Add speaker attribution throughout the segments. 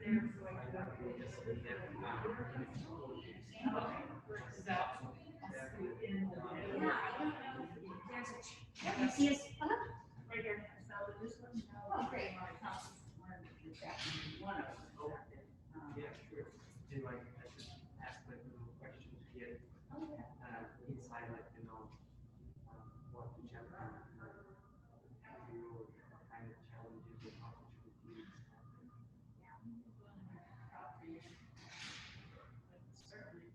Speaker 1: You see us? Right here. Oh, great. One of them.
Speaker 2: Yeah, sure. And like, I just ask like little questions to get inside, like, what the chapter, kind of challenges and opportunities.
Speaker 1: Certainly,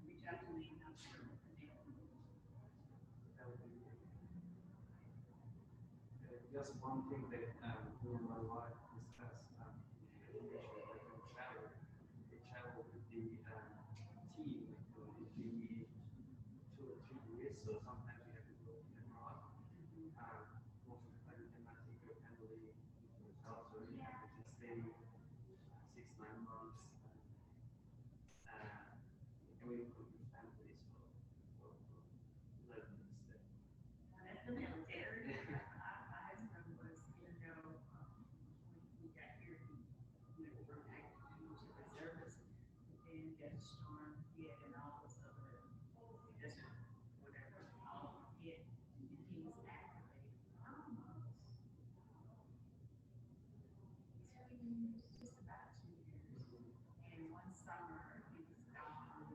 Speaker 1: reach out to me and I'm sure we can do it.
Speaker 2: That would be just one thing that we in my life discussed initially, like in travel with the team, if you need 2 or 3 years, so sometimes you have to go abroad. Most of the time you cannot take your family yourself, so you have to just stay 6, 9 months. And we put your families for 11 months there.
Speaker 1: That's the military. My husband was, even though when we got here, he went from active duty to reservist, and then Desert Storm hit and all those other, desert, whatever, all hit, and he was activated almost 2 years, just about 2 years. And one summer, he was gone.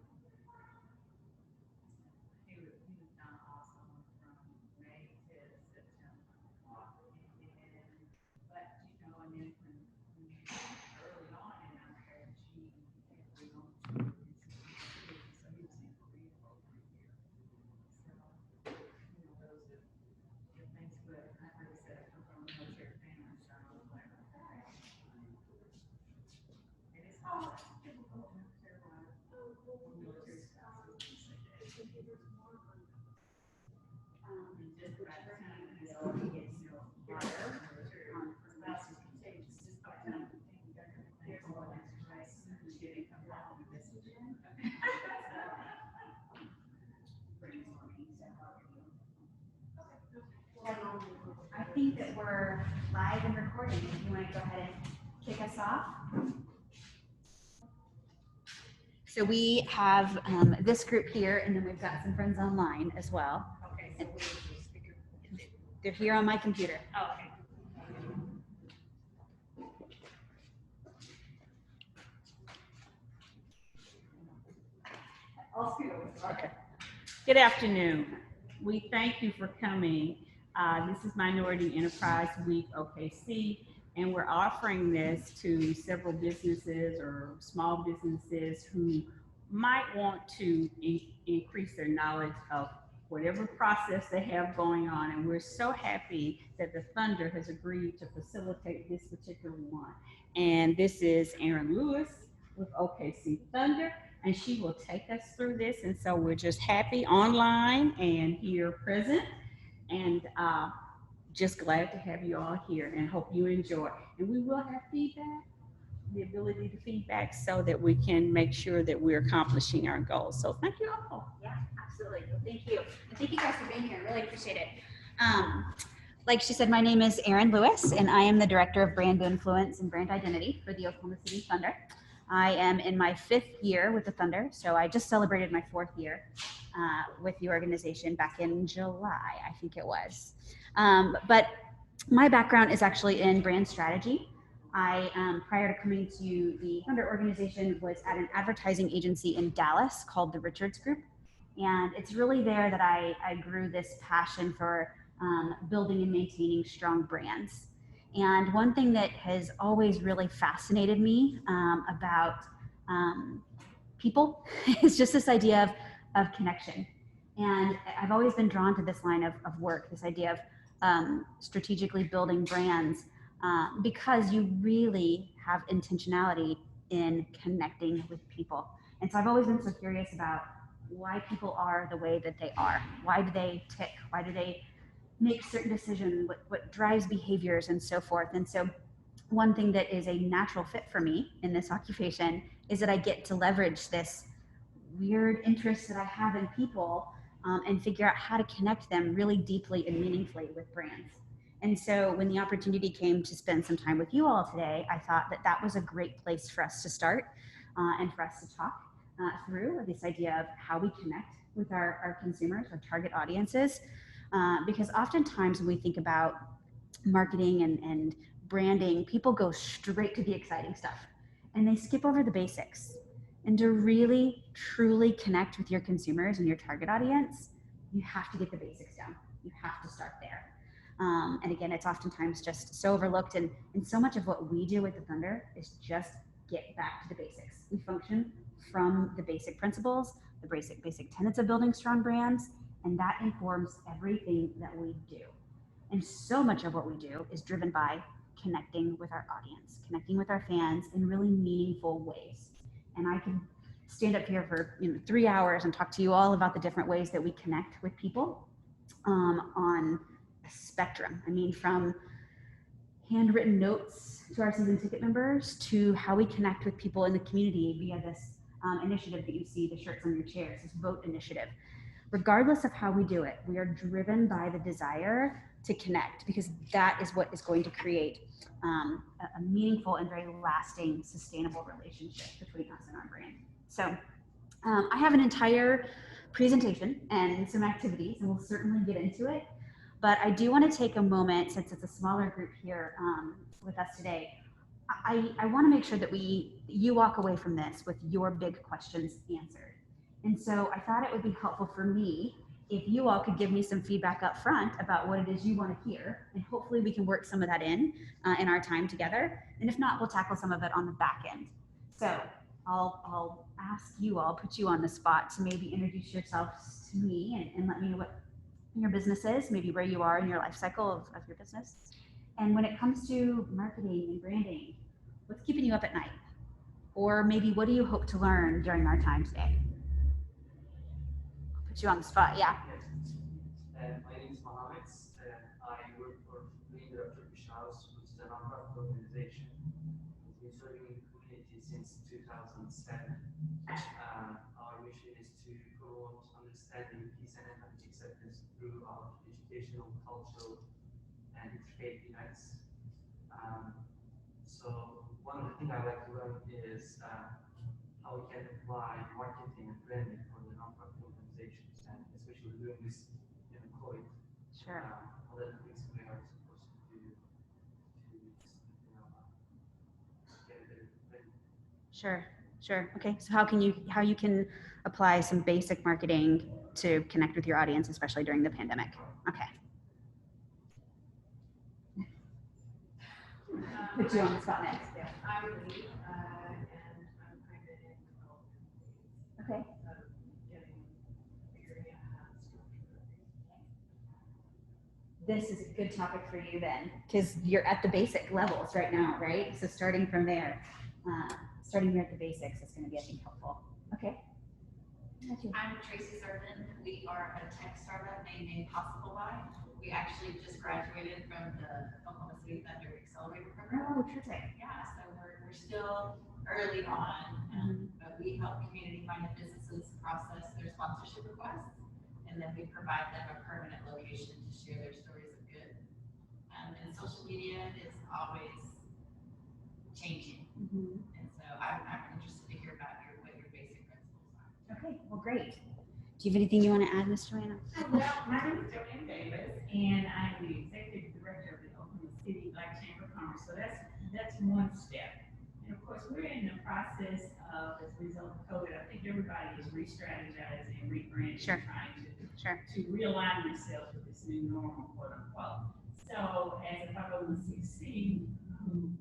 Speaker 1: He was gone also from May to September. And then, but and then when early on in our marriage, he had to go to so he was in Korea for over a year. So, those are the things, but like I said, I come from a military family, so I was like, okay. And it's hard. People go to military life, military spouses, and say that. And just about the time it gets, harder, spouses can take just about time to think that they're going to place, you didn't come home with this again.
Speaker 3: I think that we're live and recording. If you want to go ahead and kick us off. So we have this group here, and then we've got some friends online as well.
Speaker 1: Okay, so where's the speaker?
Speaker 3: They're here on my computer.
Speaker 1: Oh, okay.
Speaker 3: I'll scoot over.
Speaker 4: Okay. Good afternoon. We thank you for coming. This is Minority Enterprise Week OKC, and we're offering this to several businesses or small businesses who might want to increase their knowledge of whatever process they have going on. And we're so happy that the Thunder has agreed to facilitate this particular one. And this is Erin Lewis with OKC Thunder, and she will take us through this. And so we're just happy online and here present, and just glad to have you all here and hope you enjoy. And we will have feedback, the ability to feedback, so that we can make sure that we're accomplishing our goals. So thank you all.
Speaker 3: Yeah, absolutely. Well, thank you. And thank you guys for being here. Really appreciate it. Like she said, my name is Erin Lewis, and I am the Director of Brand Influence and Brand Identity for the Oklahoma City Thunder. I am in my 5th year with the Thunder, so I just celebrated my 4th year with the organization back in July, I think it was. But my background is actually in brand strategy. I, prior to coming to the Thunder organization, was at an advertising agency in Dallas called the Richards Group. And it's really there that I grew this passion for building and maintaining strong brands. And one thing that has always really fascinated me about people is just this idea of connection. And I've always been drawn to this line of work, this idea of strategically building brands, because you really have intentionality in connecting with people. And so I've always been so curious about why people are the way that they are. Why do they tick? Why do they make certain decisions? What drives behaviors and so forth? And so one thing that is a natural fit for me in this occupation is that I get to leverage this weird interest that I have in people and figure out how to connect them really deeply and meaningfully with brands. And so when the opportunity came to spend some time with you all today, I thought that that was a great place for us to start and for us to talk through this idea of how we connect with our consumers, our target audiences. Because oftentimes when we think about marketing and branding, people go straight to the exciting stuff and they skip over the basics. And to really, truly connect with your consumers and your target audience, you have to get the basics down. You have to start there. And again, it's oftentimes just so overlooked. And so much of what we do with the Thunder is just get back to the basics. We function from the basic principles, the basic tenets of building strong brands, and that informs everything that we do. And so much of what we do is driven by connecting with our audience, connecting with our fans in really meaningful ways. And I can stand up here for 3 hours and talk to you all about the different ways that we connect with people on a spectrum. I mean, from handwritten notes to our season ticket members to how we connect with people in the community via this initiative that you see, the shirts on your chairs, this vote initiative. Regardless of how we do it, we are driven by the desire to connect, because that is what is going to create a meaningful and very lasting, sustainable relationship between us and our brand. So I have an entire presentation and some activities, and we'll certainly get into it. But I do want to take a moment, since it's a smaller group here with us today. I want to make sure that you walk away from this with your big questions answered. And so I thought it would be helpful for me if you all could give me some feedback up front about what it is you want to hear, and hopefully we can work some of that in our time together. And if not, we'll tackle some of it on the back end. So I'll ask you all, put you on the spot to maybe introduce yourselves to me and let me know what your business is, maybe where you are in your life cycle of your business. And when it comes to marketing and branding, what's keeping you up at night? Or maybe what do you hope to learn during our time today? Put you on the spot, yeah.
Speaker 2: My name is Mohammed. I work for leader of Turkish House, which is a nonprofit organization. It's been serving the community since 2007. Our mission is to promote understanding, peace, and empathy acceptance through our educational, cultural, and interfaith events. So one of the things I like to learn is how we can apply marketing and branding for the nonprofit organizations, and especially doing this in COVID.
Speaker 3: Sure.
Speaker 2: What are the things we are supposed to do to get it ready?
Speaker 3: Sure. Okay. So how you can apply some basic marketing to connect with your audience, especially during the pandemic? Okay. Put you on the spot next.
Speaker 1: Yeah, I would leave, and I'm kind of in development phase
Speaker 3: Okay.
Speaker 1: of figuring out how to structure it.
Speaker 3: This is a good topic for you then, because you're at the basic levels right now, right? So starting from there, starting here at the basics is going to be, I think, helpful. Okay.
Speaker 5: I'm Tracy Servin. We are a tech startup named Possible By. We actually just graduated from the Oklahoma City Thunder Accelerator Program.
Speaker 3: Oh, terrific.
Speaker 5: Yeah, so we're still early on, but we help community-minded businesses process their sponsorship requests, and then we provide them a permanent location to share their stories of good. And social media is always changing, and so I'm interested to hear about what your basic principles are.
Speaker 3: Okay, well, great. Do you have anything you want to add, Ms. Joanna?
Speaker 4: Well, my name is Joanne Davis, and I'm the executive director of the Oklahoma City Black Chamber of Commerce. So that's one step. And of course, we're in the process of, as a result of COVID, I think everybody is re-strategizing and rebranding,
Speaker 3: Sure.
Speaker 4: trying
Speaker 3: Sure.
Speaker 4: to realign themselves with this new normal, quote unquote. So as a 501c who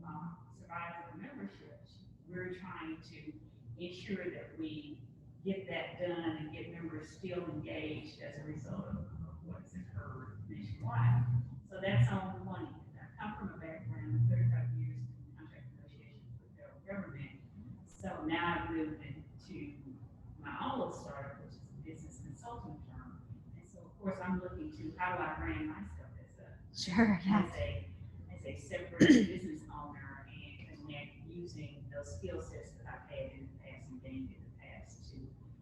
Speaker 4: survives our memberships, we're trying to ensure that we get that done and get members still engaged as a result of what's occurred nationwide. So that's on one end. I come from a background of 35 years in contract negotiations with the federal government. So now I've moved into my own little startup, which is a business consulting firm. And so of course I'm looking to how do I brand myself as a separate business owner and connect using those skill sets that I've had in the past and gained in the past to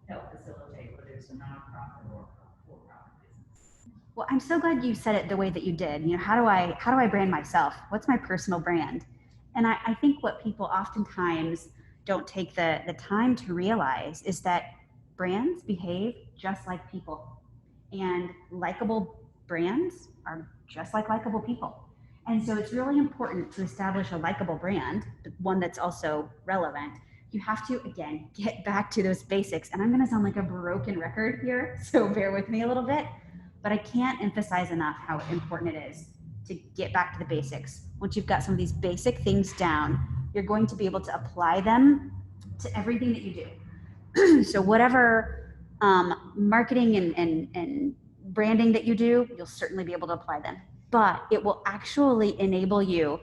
Speaker 4: help facilitate whether it's a nonprofit or a for-profit business.
Speaker 3: Well, I'm so glad you said it the way that you did. You know, how do I brand myself? What's my personal brand? And I think what people oftentimes don't take the time to realize is that brands behave just like people, and likable brands are just like likable people. And so it's really important to establish a likable brand, one that's also relevant. You have to, again, get back to those basics. And I'm going to sound like a broken record here, so bear with me a little bit. But I can't emphasize enough how important it is to get back to the basics. Once you've got some of these basic things down, you're going to be able to apply them to everything that you do. So whatever marketing and branding that you do, you'll certainly be able to apply them. But it will actually enable you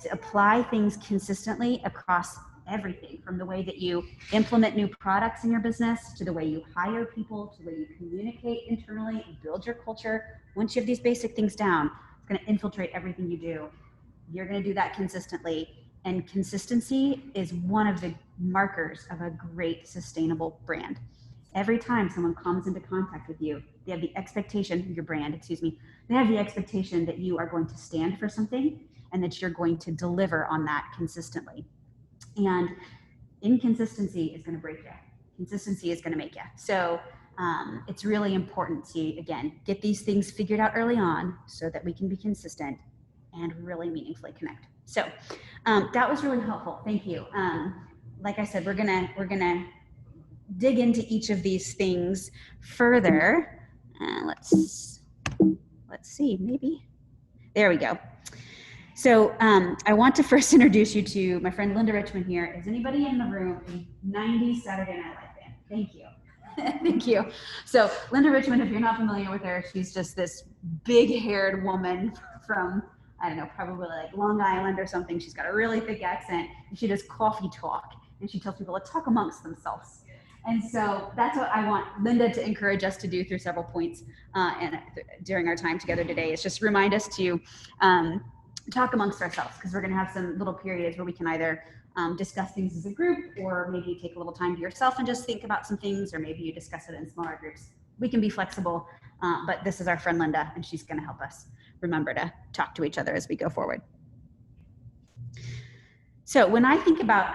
Speaker 3: to apply things consistently across everything, from the way that you implement new products in your business, to the way you hire people, to the way you communicate internally and build your culture. Once you have these basic things down, it's going to infiltrate everything you do. You're going to do that consistently. And consistency is one of the markers of a great sustainable brand. Every time someone comes into contact with you, they have the expectation, your brand, they have the expectation that you are going to stand for something and that you're going to deliver on that consistently. And inconsistency is going to break you. Consistency is going to make you. So it's really important to, again, get these things figured out early on so that we can be consistent and really meaningfully connect. So that was really helpful. Thank you. Like I said, we're gonna dig into each of these things further. Let's see, maybe. There we go. So I want to first introduce you to my friend Linda Richmond here. Is anybody in the room a 90s Saturday Night Live fan? Thank you. Thank you. So Linda Richmond, if you're not familiar with her, she's just this big-haired woman from, I don't know, probably like Long Island or something. She's got a really thick accent, and she does coffee talk, and she tells people to talk amongst themselves. And so that's what I want Linda to encourage us to do through several points during our time together today, is just remind us to talk amongst ourselves, because we're going to have some little periods where we can either discuss things as a group, or maybe you take a little time to yourself and just think about some things, or maybe you discuss it in smaller groups. We can be flexible, but this is our friend Linda, and she's going to help us remember to talk to each other as we go forward. So when I think about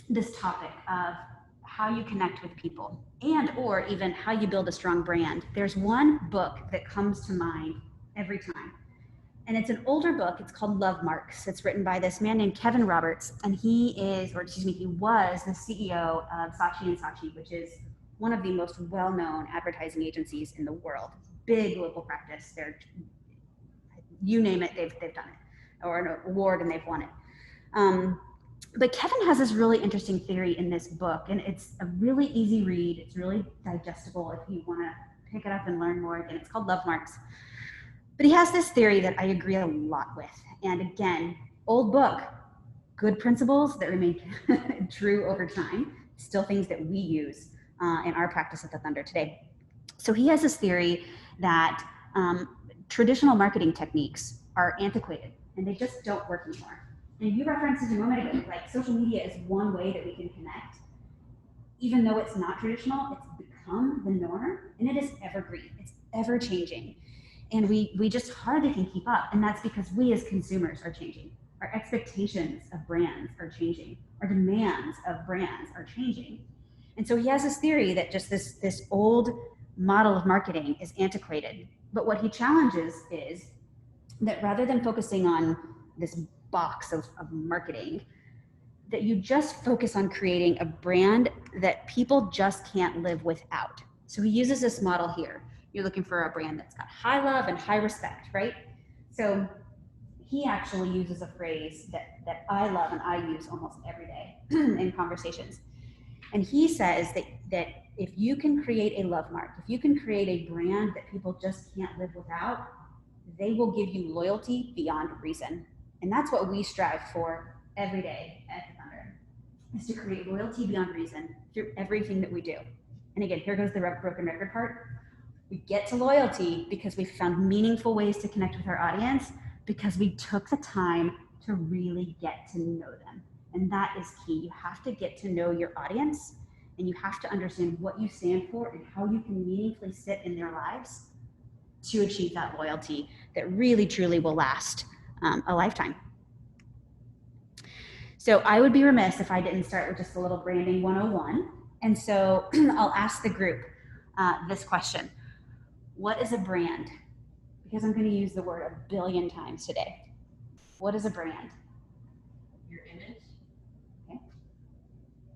Speaker 3: this topic of how you connect with people, and or even how you build a strong brand, there's one book that comes to mind every time. And it's an older book. It's called Love Marks. It's written by this man named Kevin Roberts, and he was the CEO of Saatchi & Saatchi, which is one of the most well-known advertising agencies in the world. Big local practice. You name it, they've done it, or an award, and they've won it. But Kevin has this really interesting theory in this book, and it's a really easy read. It's really digestible if you want to pick it up and learn more. Again, it's called Love Marks. But he has this theory that I agree a lot with. And again, old book, good principles that remain true over time, still things that we use in our practice at the Thunder today. So he has this theory that traditional marketing techniques are antiquated and they just don't work anymore. And you referenced it a moment ago, like social media is one way that we can connect. Even though it's not traditional, it's become the norm, and it is evergreen, it's ever changing. And we just hardly can keep up. And that's because we as consumers are changing. Our expectations of brands are changing. Our demands of brands are changing. And so he has this theory that just this old model of marketing is antiquated. But what he challenges is that rather than focusing on this box of marketing, that you just focus on creating a brand that people just can't live without. So he uses this model here. You're looking for a brand that's got high love and high respect, right? So he actually uses a phrase that I love and I use almost every day in conversations. And he says that if you can create a love mark, if you can create a brand that people just can't live without, they will give you loyalty beyond reason. And that's what we strive for every day at the Thunder, is to create loyalty beyond reason through everything that we do. And again, here goes the broken record part. We get to loyalty because we found meaningful ways to connect with our audience, because we took the time to really get to know them. And that is key. You have to get to know your audience, and you have to understand what you stand for and how you can meaningfully sit in their lives to achieve that loyalty that really truly will last a lifetime. So I would be remiss if I didn't start with just a little branding 101. And so I'll ask the group this question. What is a brand? Because I'm going to use the word a billion times today. What is a brand?
Speaker 5: Your image.
Speaker 3: Okay.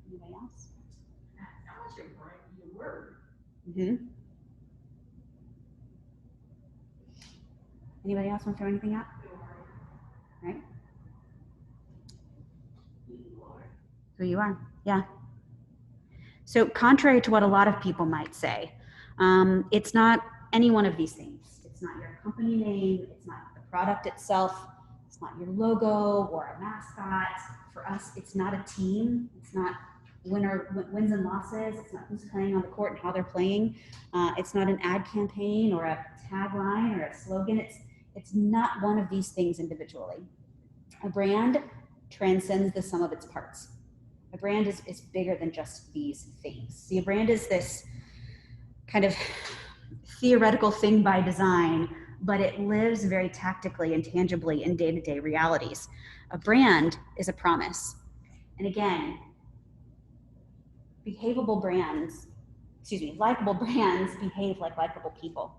Speaker 3: Anybody else?
Speaker 5: How much your brand, your word?
Speaker 3: Mm-hmm. Anybody else want to throw anything out? Right? Who you are. Yeah. So contrary to what a lot of people might say, it's not any one of these things. It's not your company name. It's not the product itself. It's not your logo or a mascot. For us, it's not a team. It's not wins and losses. It's not who's playing on the court and how they're playing. It's not an ad campaign or a tagline or a slogan. It's not one of these things individually. A brand transcends the sum of its parts. A brand is bigger than just these things. See, a brand is this kind of theoretical thing by design, but it lives very tactically and tangibly in day-to-day realities. A brand is a promise. And again, likable brands behave like likable people.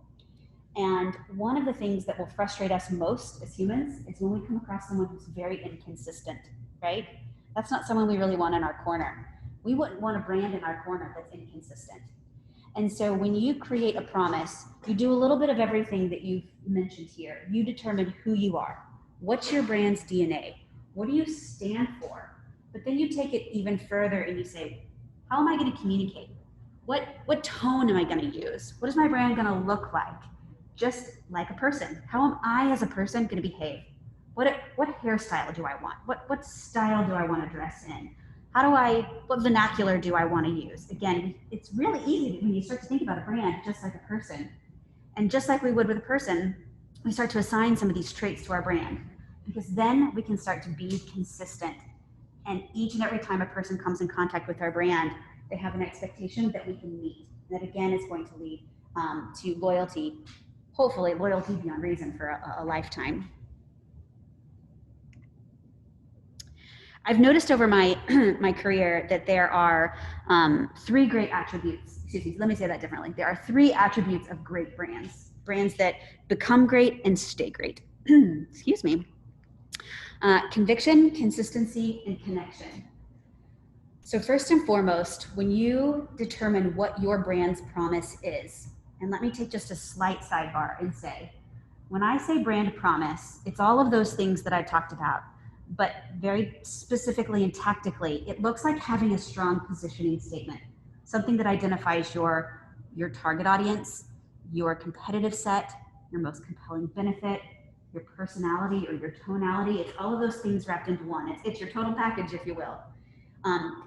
Speaker 3: And one of the things that will frustrate us most as humans is when we come across someone who's very inconsistent, right? That's not someone we really want in our corner. We wouldn't want a brand in our corner that's inconsistent. And so when you create a promise, you do a little bit of everything that you've mentioned here. You determine who you are. What's your brand's DNA? What do you stand for? But then you take it even further and you say, how am I going to communicate? What tone am I going to use? What is my brand going to look like? Just like a person. How am I as a person going to behave? What hairstyle do I want? What style do I want to dress in? What vernacular do I want to use? Again, it's really easy when you start to think about a brand just like a person. And just like we would with a person, we start to assign some of these traits to our brand, because then we can start to be consistent. And each and every time a person comes in contact with our brand, they have an expectation that we can meet. And that again is going to lead to loyalty, hopefully loyalty beyond reason for a lifetime. I've noticed over my my career that there are three great attributes. Excuse me, let me say that differently. There are three attributes of great brands that become great and stay great. Excuse me. Conviction, consistency, and connection. So first and foremost, when you determine what your brand's promise is, and let me take just a slight sidebar and say, when I say brand promise, it's all of those things that I talked about. But very specifically and tactically, it looks like having a strong positioning statement, something that identifies your target audience, your competitive set, your most compelling benefit, your personality or your tonality. It's all of those things wrapped into one. It's your total package, if you will.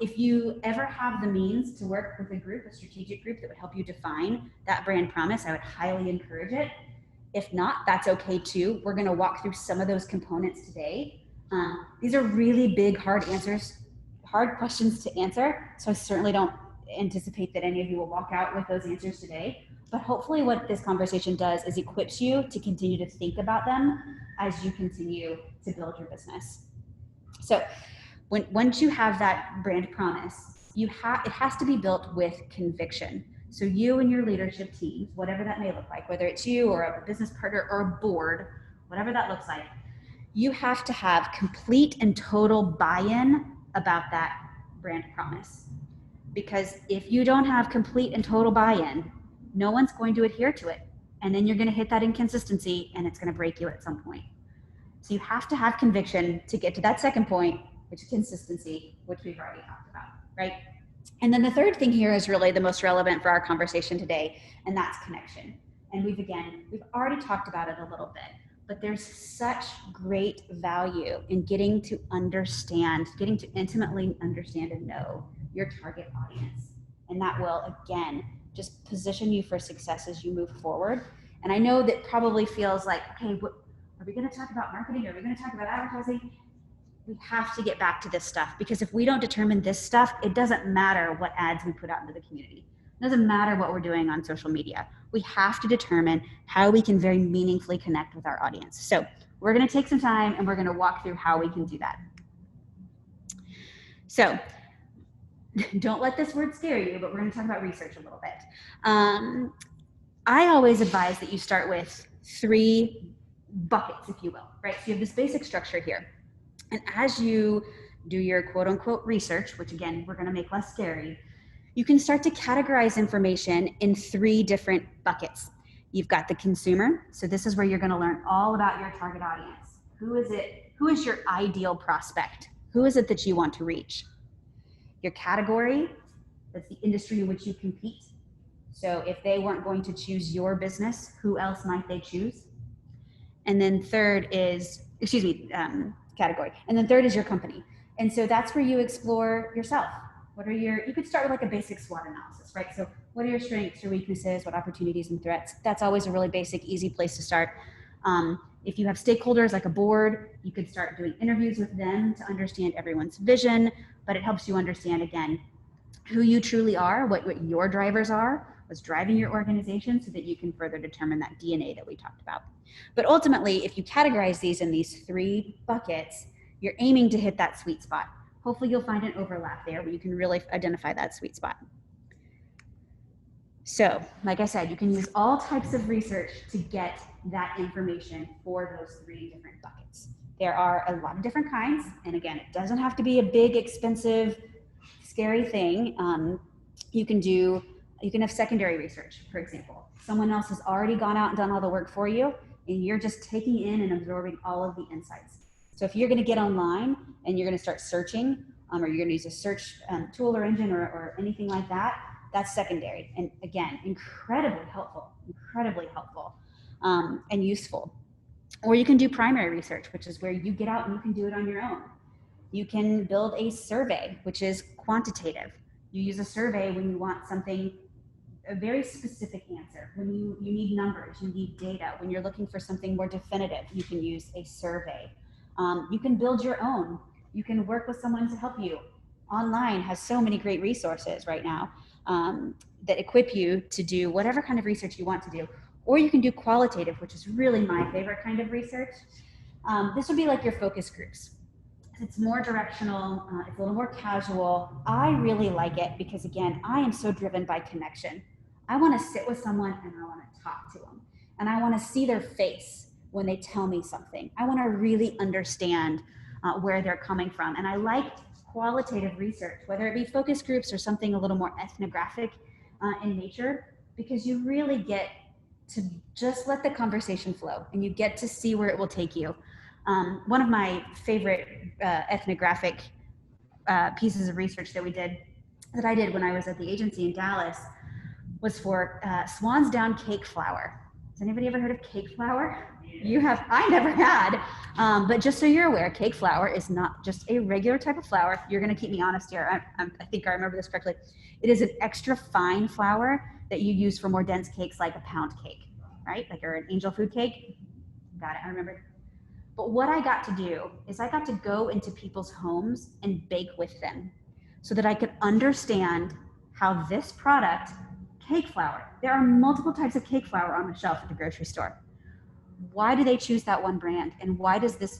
Speaker 3: If you ever have the means to work with a strategic group that would help you define that brand promise, I would highly encourage it. If not, that's okay too. We're going to walk through some of those components today. These are really big, hard questions to answer. So I certainly don't anticipate that any of you will walk out with those answers today. But hopefully what this conversation does is equips you to continue to think about them as you continue to build your business. So once you have that brand promise, it has to be built with conviction. So you and your leadership teams, whatever that may look like, whether it's you or a business partner or a board, whatever that looks like, you have to have complete and total buy-in about that brand promise. Because if you don't have complete and total buy-in, no one's going to adhere to it. And then you're going to hit that inconsistency and it's going to break you at some point. So you have to have conviction to get to that second point, which is consistency, which we've already talked about, right? And then the third thing here is really the most relevant for our conversation today, and that's connection. And we've already talked about it a little bit, but there's such great value in getting to intimately understand and know your target audience. And that will, again, just position you for success as you move forward. And I know that probably feels like, okay, are we going to talk about marketing? Are we going to talk about advertising? We have to get back to this stuff, because if we don't determine this stuff, it doesn't matter what ads we put out into the community. Doesn't matter what we're doing on social media. We have to determine how we can very meaningfully connect with our audience. So we're going to take some time and we're going to walk through how we can do that. So don't let this word scare you, but we're going to talk about research a little bit. I always advise that you start with 3 buckets, if you will, right? So you have this basic structure here. And as you do your quote unquote research, which again, we're going to make less scary, you can start to categorize information in 3 different buckets. You've got the consumer. So this is where you're going to learn all about your target audience. Who is it? Who is your ideal prospect? Who is it that you want to reach? Your category, that's the industry in which you compete. So if they weren't going to choose your business, who else might they choose? And then third is, category. And then third is your company. And so that's where you explore yourself. You could start with like a basic SWOT analysis, right? So what are your strengths, your weaknesses, what opportunities and threats? That's always a really basic, easy place to start. If you have stakeholders like a board, you could start doing interviews with them to understand everyone's vision, but it helps you understand, again, who you truly are, what your drivers are, what's driving your organization, so that you can further determine that DNA that we talked about. But ultimately, if you categorize these in these 3 buckets, you're aiming to hit that sweet spot. Hopefully you'll find an overlap there where you can really identify that sweet spot. So, like I said, you can use all types of research to get that information for those 3 different buckets. There are a lot of different kinds, and again, it doesn't have to be a big, expensive, scary thing. You can have secondary research, for example. Someone else has already gone out and done all the work for you, and you're just taking in and absorbing all of the insights. So if you're going to get online and you're going to start searching, or you're going to use a search tool or engine or anything like that, that's secondary. And again, incredibly helpful and useful. Or you can do primary research, which is where you get out and you can do it on your own. You can build a survey, which is quantitative. You use a survey when you want something, a very specific answer. When you need numbers, you need data. When you're looking for something more definitive, you can use a survey. You can build your own. You can work with someone to help you. Online has so many great resources right now that equip you to do whatever kind of research you want to do. Or you can do qualitative, which is really my favorite kind of research. This would be like your focus groups. It's more directional, it's a little more casual. I really like it because, again, I am so driven by connection. I want to sit with someone and I want to talk to them. And I want to see their face when they tell me something. I want to really understand where they're coming from. And I like qualitative research, whether it be focus groups or something a little more ethnographic in nature, because you really get to just let the conversation flow and you get to see where it will take you. One of my favorite ethnographic pieces of research that I did when I was at the agency in Dallas was for swan's down cake flour. Has anybody ever heard of cake flour? You have, I never had, but just so you're aware, cake flour is not just a regular type of flour. You're gonna keep me honest here. I think I remember this correctly. It is an extra fine flour that you use for more dense cakes like a pound cake, right? Like or an angel food cake. Got it, I remember. But what I got to do is I got to go into people's homes and bake with them so that I could understand how this product, cake flour, there are multiple types of cake flour on the shelf at the grocery store. Why do they choose that one brand? And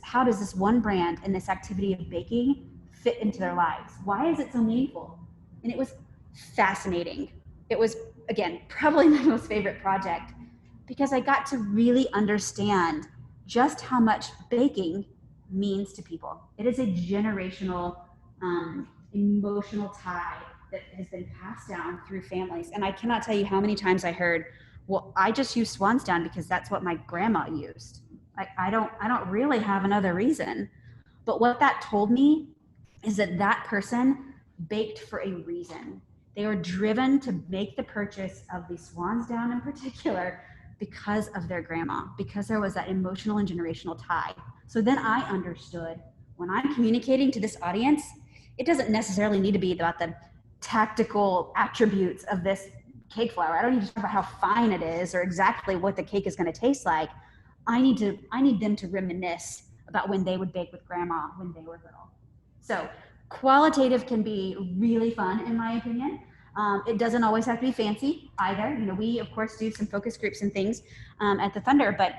Speaker 3: how does this one brand and this activity of baking fit into their lives? Why is it so meaningful? And it was fascinating. It was, again, probably my most favorite project because I got to really understand just how much baking means to people. It is a generational, emotional tie that has been passed down through families. And I cannot tell you how many times I heard, well, I just use swan's down because that's what my grandma used. Like, I don't really have another reason. But what that told me is that person baked for a reason. They were driven to make the purchase of the swan's down in particular because of their grandma, because there was that emotional and generational tie. So then I understood when I'm communicating to this audience, it doesn't necessarily need to be about the tactical attributes of this cake flour. I don't need to talk about how fine it is or exactly what the cake is going to taste like. I need them to reminisce about when they would bake with grandma when they were little. So qualitative can be really fun in my opinion. It doesn't always have to be fancy either. You know, we of course do some focus groups and things at the Thunder, but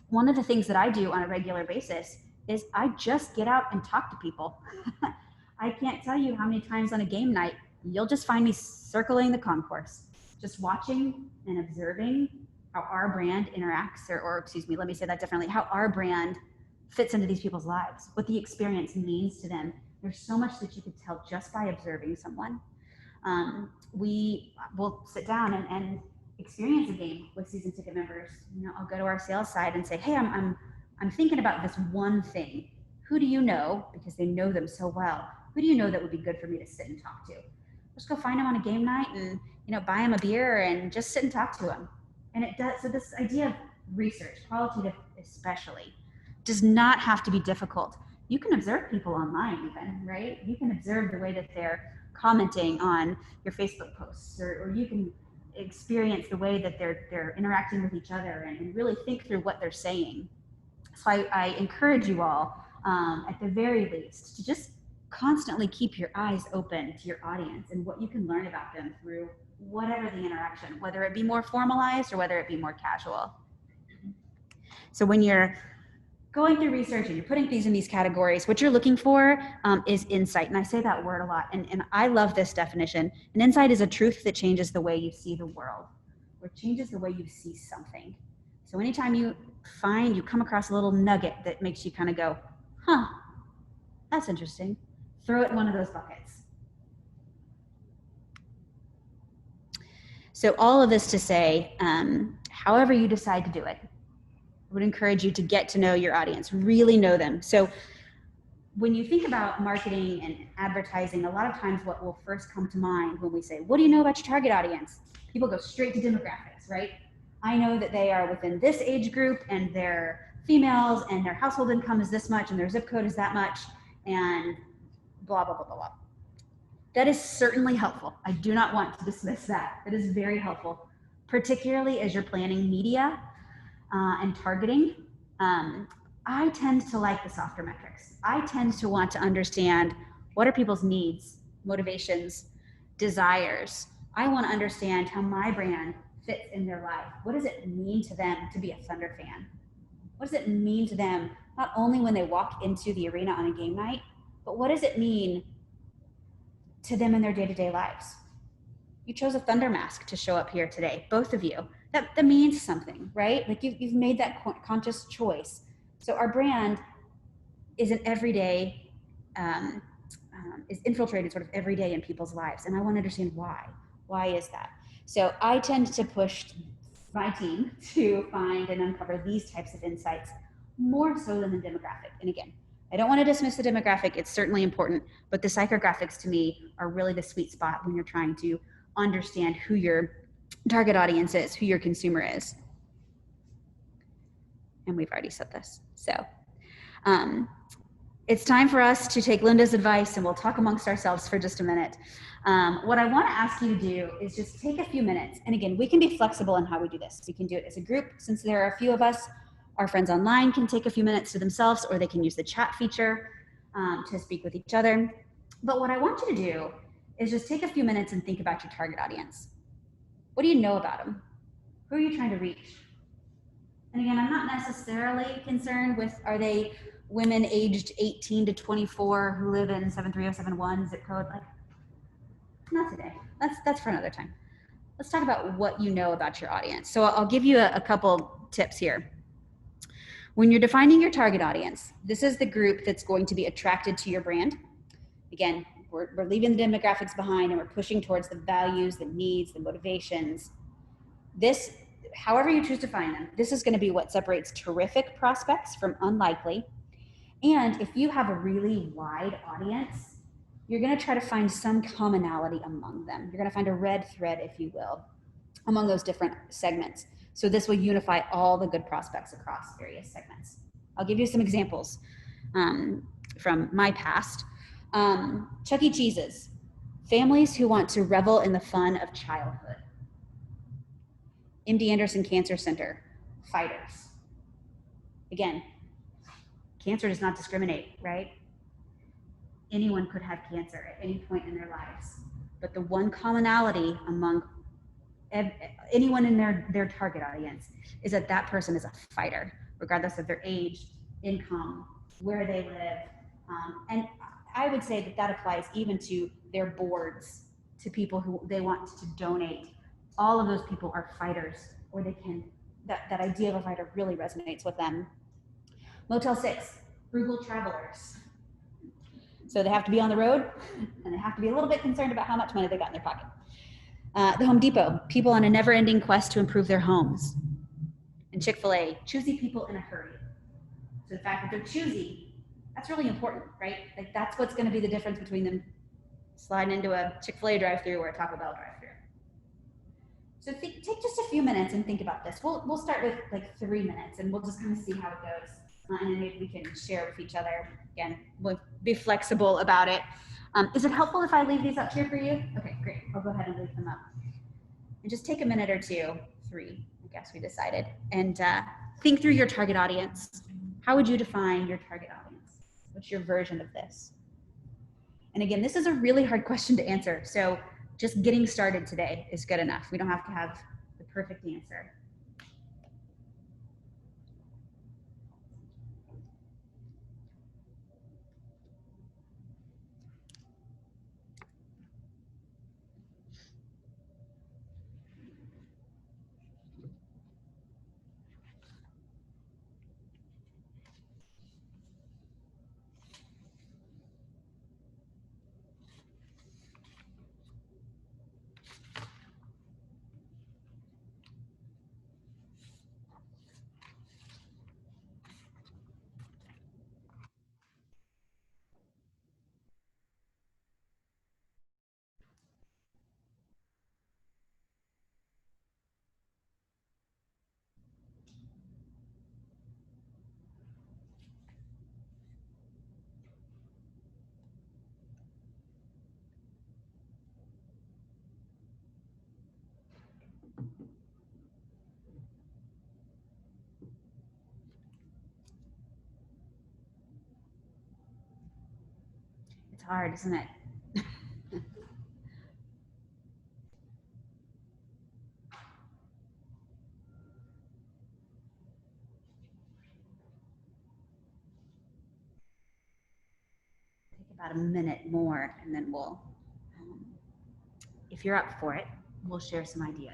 Speaker 3: one of the things that I do on a regular basis is I just get out and talk to people. I can't tell you how many times on a game night you'll just find me circling the concourse, just watching and observing how our brand interacts, or excuse me, let me say that differently, how our brand fits into these people's lives, what the experience means to them. There's so much that you could tell just by observing someone. We will sit down and experience a game with season ticket members. You know, I'll go to our sales side and say, hey, I'm thinking about this one thing. Who do you know, because they know them so well, who do you know that would be good for me to sit and talk to? Just go find them on a game night and, you know, buy them a beer and just sit and talk to them. And it does, so this idea of research, qualitative especially, does not have to be difficult. You can observe people online even, right? You can observe the way that they're commenting on your Facebook posts, or you can experience the way that they're interacting with each other and really think through what they're saying. So I encourage you all, at the very least, to just constantly keep your eyes open to your audience and what you can learn about them through whatever the interaction, whether it be more formalized or whether it be more casual. So when you're going through research and you're putting things in these categories, what you're looking for is insight. And I say that word a lot, and I love this definition. An insight is a truth that changes the way you see the world, or changes the way you see something. So anytime you come across a little nugget that makes you kind of go, huh, that's interesting, throw it in one of those buckets. So all of this to say, however you decide to do it, I would encourage you to get to know your audience, really know them. So when you think about marketing and advertising, a lot of times what will first come to mind when we say, what do you know about your target audience? People go straight to demographics, right? I know that they are within this age group and they're females and their household income is this much and their zip code is that much and blah, blah, blah, blah, blah. That is certainly helpful. I do not want to dismiss that. It is very helpful, particularly as you're planning media and targeting. I tend to like the softer metrics. I tend to want to understand what are people's needs, motivations, desires. I want to understand how my brand fits in their life. What does it mean to them to be a Thunder fan? What does it mean to them, not only when they walk into the arena on a game night, but what does it mean to them in their day-to-day lives? You chose a Thunder mask to show up here today, both of you. That means something, right? Like you've made that conscious choice. So our brand is an everyday, is infiltrated sort of every day in people's lives. And I want to understand why. Why is that? So I tend to push my team to find and uncover these types of insights more so than the demographic. And again, I don't want to dismiss the demographic. It's certainly important, but the psychographics to me are really the sweet spot when you're trying to understand who your target audience is, who your consumer is. And we've already said this. So it's time for us to take Linda's advice and we'll talk amongst ourselves for just a minute. What I want to ask you to do is just take a few minutes. And again, we can be flexible in how we do this. We can do it as a group. Since there are a few of us, our friends online can take a few minutes to themselves, or they can use the chat feature to speak with each other. But what I want you to do is just take a few minutes and think about your target audience. What do you know about them? Who are you trying to reach? And again, I'm not necessarily concerned with, are they women aged 18 to 24 who live in 73071 zip code? Like, not today. That's for another time. Let's talk about what you know about your audience. So I'll give you a couple tips here. When you're defining your target audience, this is the group that's going to be attracted to your brand. Again, we're leaving the demographics behind and we're pushing towards the values, the needs, the motivations. This, however you choose to find them, this is going to be what separates terrific prospects from unlikely. And if you have a really wide audience, you're going to try to find some commonality among them. You're going to find a red thread, if you will, among those different segments. So this will unify all the good prospects across various segments. I'll give you some examples from my past. Chuck E. Cheese's, families who want to revel in the fun of childhood. MD Anderson Cancer Center, fighters. Again, cancer does not discriminate, right? Anyone could have cancer at any point in their lives. but the one commonality among anyone in their target audience is that that person is a fighter, regardless of their age, income, where they live. And I would say that that applies even to their boards, to people who they want to donate. All of those people are fighters, or they can, that idea of a fighter really resonates with them. Motel 6, frugal travelers. So they have to be on the road, and they have to be a little bit concerned about how much money they got in their pocket. The Home Depot, people on a never-ending quest to improve their homes. And Chick-fil-A, choosy people in a hurry. So the fact that they're choosy, that's really important, right? Like that's what's going to be the difference between them sliding into a Chick-fil-A drive-thru or a Taco Bell drive-thru. So take just a few minutes and think about this. We'll start with like 3 minutes, and we'll just kind of see how it goes. And then maybe we can share with each other. Again, we'll be flexible about it. Is it helpful if I leave these up here for you? Okay, great. I'll go ahead and leave them up. And just take a minute or two, 3, I guess we decided, and think through your target audience. How would you define your target audience? What's your version of this? And again, this is a really hard question to answer. So just getting started today is good enough. We don't have to have the perfect answer. It's hard, isn't it? Take about a minute more, and then we'll, if you're up for it, we'll share some ideas.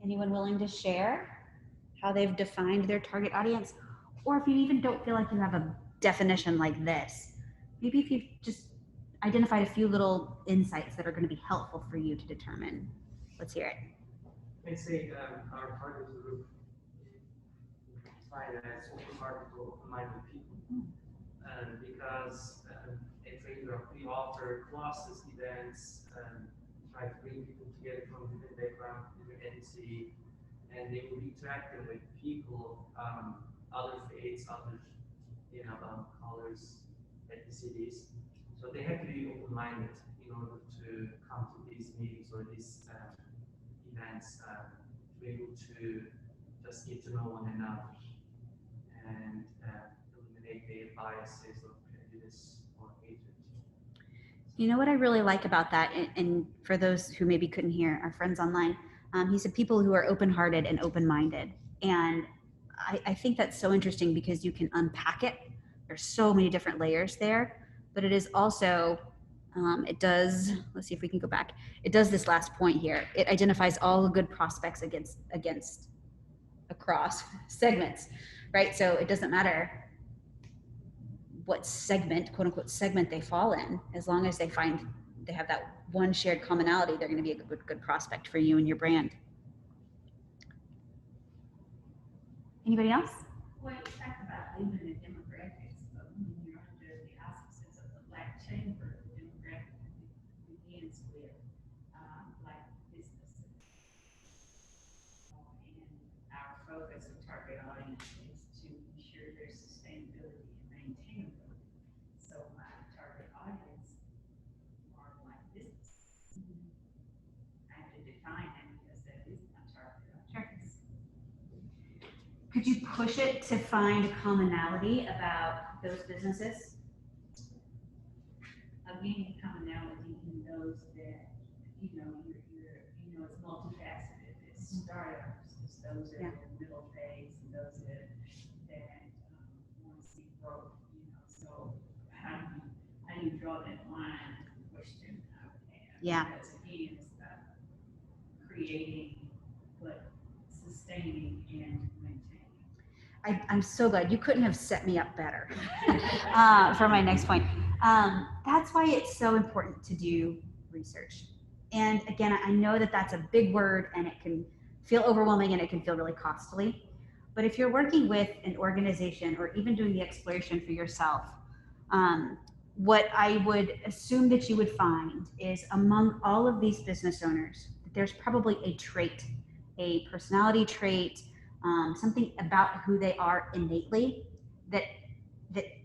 Speaker 3: Anyone willing to share how they've defined their target audience? Or if you even don't feel like you have a definition like this, maybe if you've just identified a few little insights that are going to be helpful for you to determine. Let's hear it.
Speaker 2: I say our target group define as open-hearted to open-minded people, because we offer classes, events, try to bring people together from different backgrounds, different ethnicity, and they will be interacting with people of other faiths, other colors, ethnicities. So they have to be open-minded in order to come to these meetings or these events, to be able to just get to know one another and eliminate their biases or prejudice or hatred.
Speaker 3: You know what I really like about that, and for those who maybe couldn't hear, our friends online, he said people who are open-hearted and open-minded. And I think that's so interesting because you can unpack it. There's so many different layers there, but it is also, it does, let's see if we can go back. It does this last point here. It identifies all the good prospects against across segments, right? So it doesn't matter what segment, quote unquote, segment they fall in, as long as they have that one shared commonality, they're going to be a good prospect for you and your brand. Anybody else?
Speaker 1: Well, you talk about even the demographics, but when you're under the auspices of the Black Chamber, the demographic begins with Black businesses. And our focus of target audience is to ensure their sustainability and maintainability. So my target audience are Black businesses. I have to define them because that is my target audience.
Speaker 3: Could you push it to find commonality about those businesses?
Speaker 1: Again, commonality in those that, you know, it's multifaceted. It's startups, it's those that are in the middle phase, and those that want to see growth, you know. So how do you draw that line? Question I would have.
Speaker 3: Yeah.
Speaker 1: Because again, it's about creating, but sustaining and maintaining.
Speaker 3: I'm so glad you couldn't have set me up better for my next point. That's why it's so important to do research. And again, I know that that's a big word and it can feel overwhelming and it can feel really costly. But if you're working with an organization or even doing the exploration for yourself, what I would assume that you would find is among all of these business owners, there's probably a trait, a personality trait, something about who they are innately that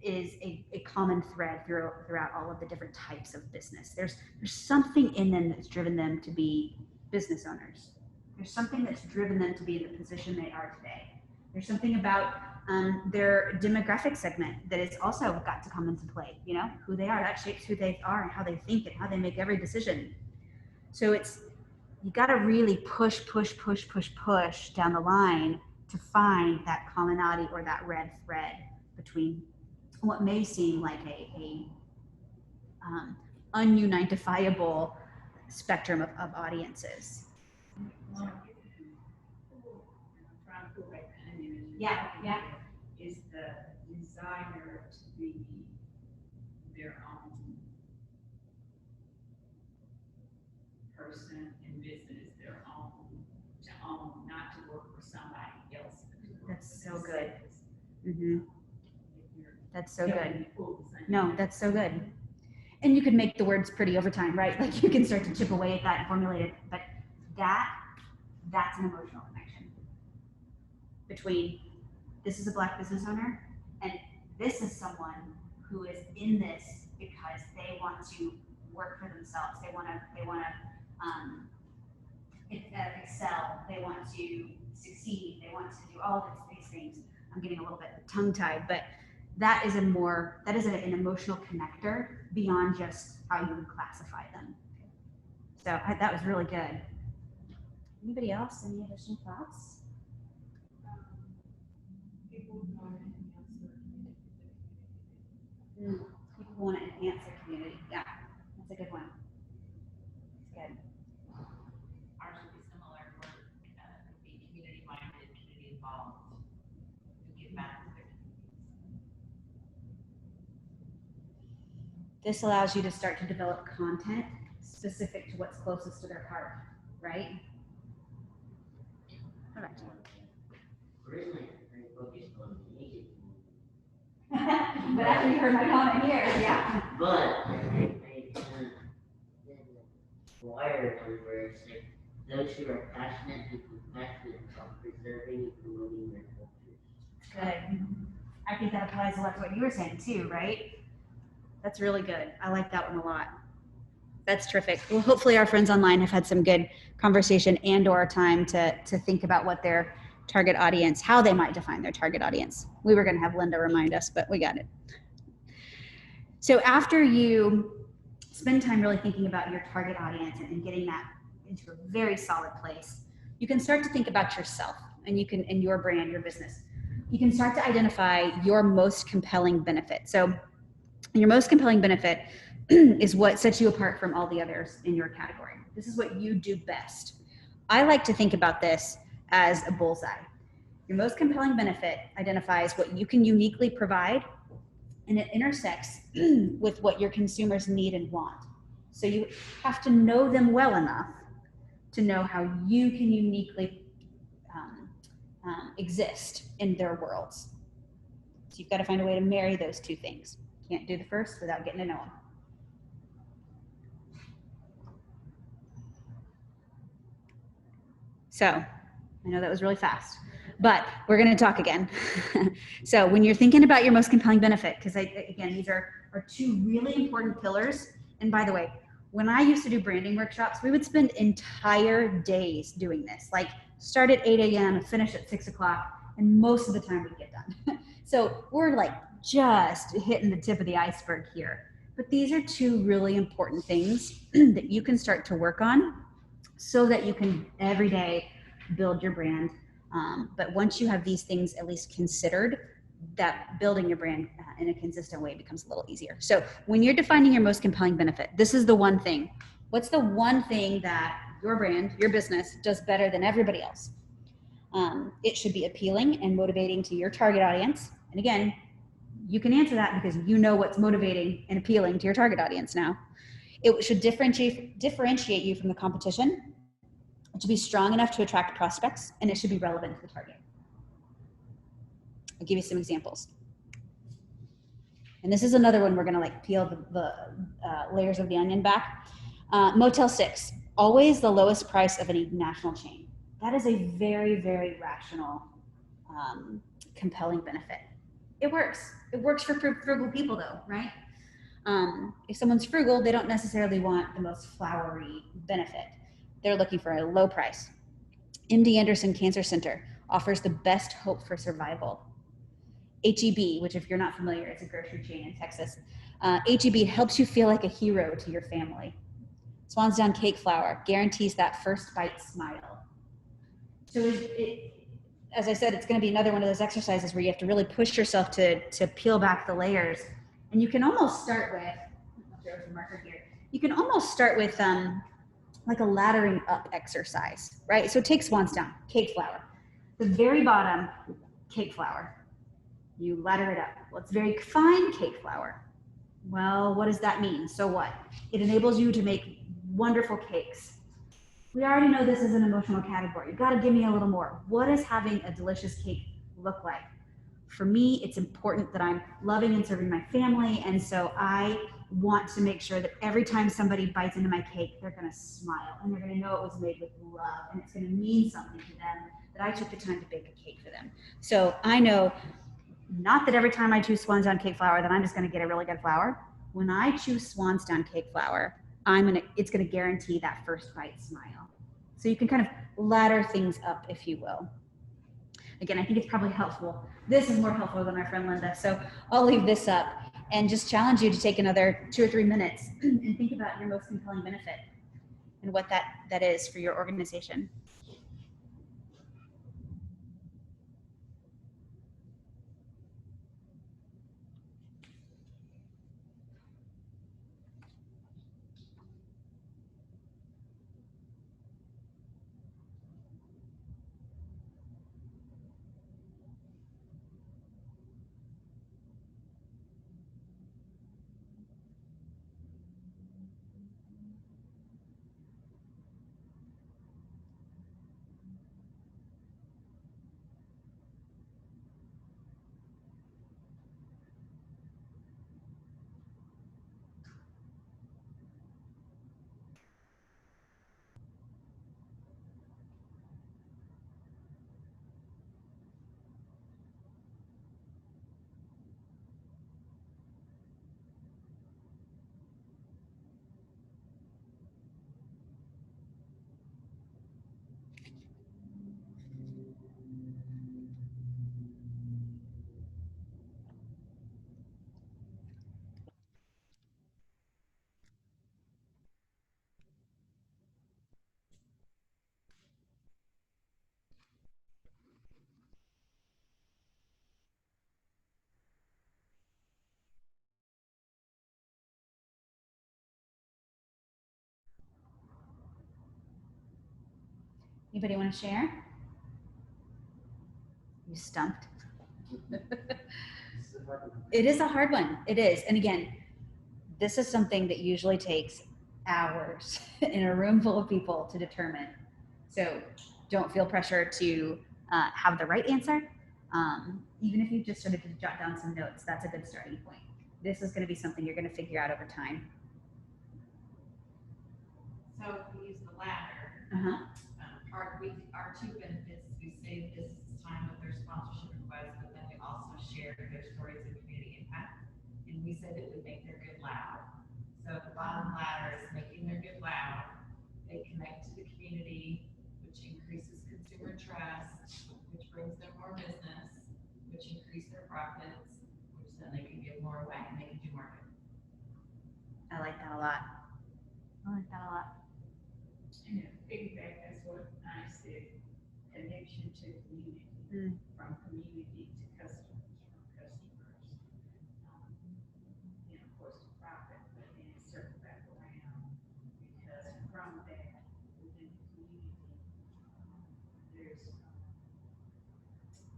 Speaker 3: is a common thread throughout all of the different types of business. There's something in them that's driven them to be business owners. There's something that's driven them to be in the position they are today. There's something about their demographic segment that has also got to come into play. You know, who they are, that shapes who they are and how they think and how they make every decision. So you got to really push down the line to find that commonality or that red thread between what may seem like a unidentifiable spectrum of audiences.
Speaker 1: I'm trying to pull back the onion.
Speaker 3: Yeah.
Speaker 1: Is the desire to be their own person in business, their own, to own, not to work for somebody else.
Speaker 3: That's so good. Mm-hmm. That's so good.
Speaker 1: Cool.
Speaker 3: No, that's so good. And you could make the words pretty over time, right? Like you can start to chip away at that and formulate it, but that's an emotional connection between this is a Black business owner and this is someone who is in this because they want to work for themselves. They want to excel. They want to succeed. They want to do all of these things. I'm getting a little bit tongue-tied, but that is an emotional connector beyond just how you would classify them. So that was really good. Anybody else? Any additional thoughts?
Speaker 1: People want
Speaker 3: People want to enhance their community. Yeah, that's a good one. That's good.
Speaker 5: Ours would be similar, be community minded, community involved, and give back to their communities.
Speaker 3: This allows you to start to develop content specific to what's closest to their heart, right? Correct.
Speaker 6: Originally, I focused on the Asian community.
Speaker 3: But after you heard my comment here, yeah.
Speaker 6: But I kind of did a wired one where it's like those who are passionate and compassionate about preserving and promoting their cultures.
Speaker 3: Good. I think that applies a lot to what you were saying too, right? That's really good. I like that one a lot. That's terrific. Well, hopefully our friends online have had some good conversation and or time to think about what their target audience, how they might define their target audience. We were going to have Linda remind us, but we got it. So after you spend time really thinking about your target audience and getting that into a very solid place, you can start to think about yourself and your brand, your business. You can start to identify your most compelling benefit. So your most compelling benefit is what sets you apart from all the others in your category. This is what you do best. I like to think about this as a bullseye. Your most compelling benefit identifies what you can uniquely provide, and it intersects with what your consumers need and want. So you have to know them well enough to know how you can uniquely exist in their worlds. So you've got to find a way to marry those two things. Can't do the first without getting to know them. So I know that was really fast, but we're going to talk again. So when you're thinking about your most compelling benefit, because again, these are two really important pillars. And by the way, when I used to do branding workshops, we would spend entire days doing this, like start at 8 a.m., finish at 6 o'clock, and most of the time we'd get done. So we're like just hitting the tip of the iceberg here. But these are two really important things that you can start to work on so that you can every day build your brand. But once you have these things at least considered, that building your brand in a consistent way becomes a little easier. So when you're defining your most compelling benefit, this is the one thing. What's the one thing that your brand, your business does better than everybody else? It should be appealing and motivating to your target audience. And again, you can answer that because you know what's motivating and appealing to your target audience now. It should differentiate you from the competition. It should be strong enough to attract prospects, and it should be relevant to the target. I'll give you some examples. And this is another one we're going to like peel the layers of the onion back. Motel 6, always the lowest price of any national chain. That is a very, very rational, compelling benefit. It works. It works for frugal people though, right? If someone's frugal, they don't necessarily want the most flowery benefit. They're looking for a low price. MD Anderson Cancer Center offers the best hope for survival. HEB, which if you're not familiar, it's a grocery chain in Texas. HEB helps you feel like a hero to your family. Swansdown Cake Flour guarantees that first bite smile. So as I said, it's going to be another one of those exercises where you have to really push yourself to peel back the layers. And you can almost start with, I'll throw some marker here. You can almost start with like a laddering up exercise, right? So take Swansdown Cake Flour. The very bottom, cake flour. You ladder it up. Well, it's very fine cake flour. Well, what does that mean? So what? It enables you to make wonderful cakes. We already know this is an emotional category. You've got to give me a little more. What does having a delicious cake look like? For me, it's important that I'm loving and serving my family, and so I want to make sure that every time somebody bites into my cake, they're going to smile, and they're going to know it was made with love, and it's going to mean something to them that I took the time to bake a cake for them. So I know not that every time I choose Swansdown cake flour that I'm just going to get a really good flour. When I choose Swansdown cake flour, it's going to guarantee that first bite smile. So you can kind of ladder things up, if you will. Again, I think it's probably helpful. This is more helpful than our friend Linda. So I'll leave this up and just challenge you to take another 2 or 3 minutes and think about your most compelling benefit and what that is for your organization. Anybody want to share? You stumped. It is a hard one. It is. And again, this is something that usually takes hours in a room full of people to determine. So don't feel pressure to have the right answer. Even if you just started to jot down some notes, that's a good starting point. This is going to be something you're going to figure out over time.
Speaker 5: So if we use the ladder, our two benefits, we save business time with their sponsorship requests, but then we also share their stories of community impact. And we said that we make their good loud. So the bottom ladder is making their good loud. They connect to the community, which increases consumer trust, which brings them more business, which increase their profits, which then they can give more away and they can do more good.
Speaker 3: I like that a lot. I like that a lot.
Speaker 1: And piggyback, that's what I said, connection to community, from community to customers, from customers. And of course, to profit, but then circle back around, because from that, within the community, there's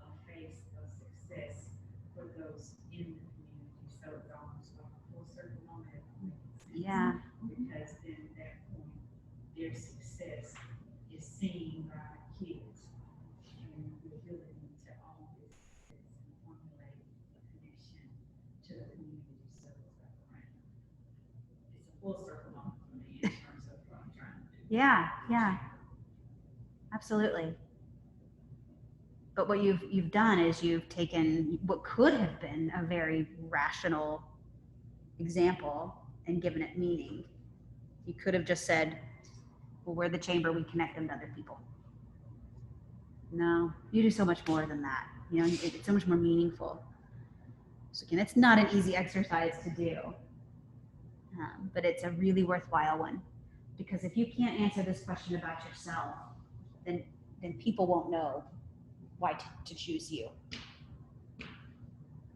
Speaker 1: a face of success for those in the community. So it's almost like a full circle on that.
Speaker 3: Yeah.
Speaker 1: Because then at that point, their success is seen by kids and the ability to own businesses and formulate a connection to the community. So it's like around. It's a full circle on for me in terms of what I'm trying to do.
Speaker 3: Yeah, yeah. Absolutely. But what you've done is you've taken what could have been a very rational example and given it meaning. You could have just said, well, we're the chamber, we connect them to other people. No, you do so much more than that. You know, it's so much more meaningful. So again, it's not an easy exercise to do, but it's a really worthwhile one. Because if you can't answer this question about yourself, then people won't know why to choose you